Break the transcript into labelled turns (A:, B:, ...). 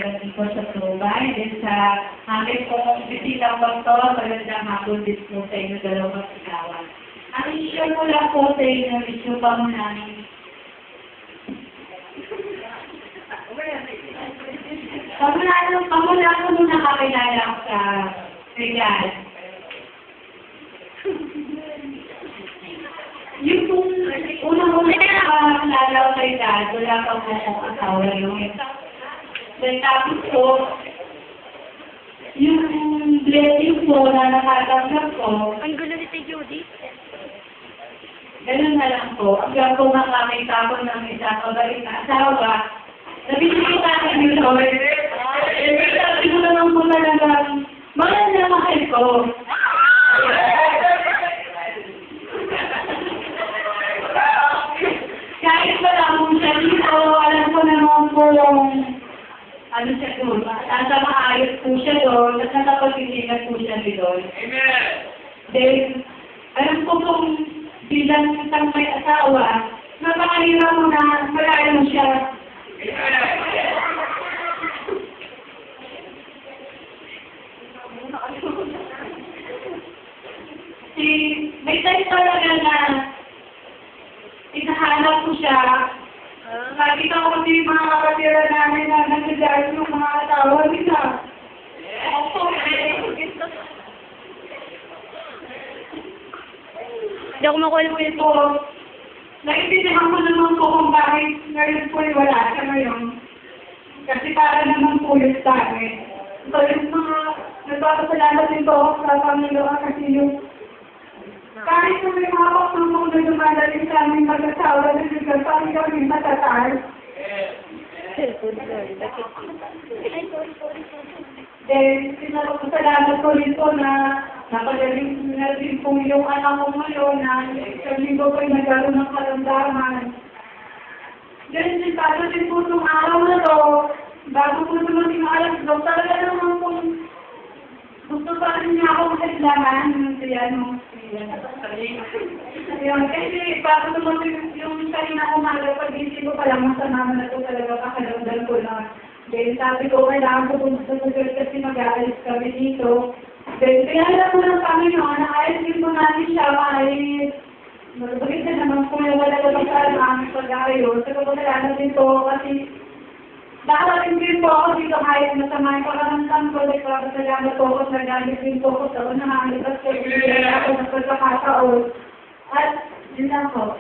A: pagdating ko sa Tubay. Then sa aking pong bisitang pastor, magandang hapon din po sa inyo dalawang sigawan. Ang issue ko lang po sa inyo, issue pa mo namin. Pamula ko nung nakakilala ko sa Regal. Yung kung unang-una nakakilala ko kay Dad, wala pa po akong asawa yun. Then tapos po, yung blessing po na nakatanggap ko,
B: Ang gulo ni Judy.
A: ganun na lang po. Hanggang po makakita ko ng isa pabalik na asawa, nabibigay sa akin yung Lord. Sabi ko naman po talagang, mahal na mahal ko. Kahit wala po siya dito, alam ko naman po yung, ano siya doon, nasa maayos po siya doon, at nakapagpiligan po siya doon.
C: Amen!
A: Then, alam ko pong bilang isang may asawa, napakahirap mo na malayo mo siya. May time talaga na inahanap ko siya. Nakita ko kasi yung mga kapatira namin na nagdadaan yung mga asawa nila.
B: Hindi ako makuha mo yun.
A: So, naiintindihan ko naman po kung bakit ngayon po wala siya ngayon. Kasi para naman po yun sa akin. So, yung mga nagpapasalamat din po ako sa Panginoon kasi yung kahit kung may mga pagsumong na dumadaling sa aming mag-asawa na siya, parang gawin matataas. Then, sinapasalamat ko rin po na napagaling na rin po yung anak ko ngayon na isang linggo po ay nagkaroon ng karamdaman. Then, sinapasalamat din po itong araw na to, bago po dumating ang alas daw, talaga naman po gusto pa rin niya ako makailangan yung kasi bago dumating yung kanina umaga, pag-isip ko palang masama na ito talaga pakaramdam ko na. Then sabi ko, kailangan ko pumunta sa girl kasi mag-aalis kami dito. Then pinala ko ng Panginoon na ayos din po natin siya, maalis. Magagawin na naman kung wala na ba sa aming pag-ayos. Sabi ko, kailangan din po kasi nakarating din po ako dito kahit masama yung pakaramdam ko. Nagpapasalamat po ako, nagalit din po ako sa unahan. Kasi hindi ako nagpagkakataon. At yun lang po.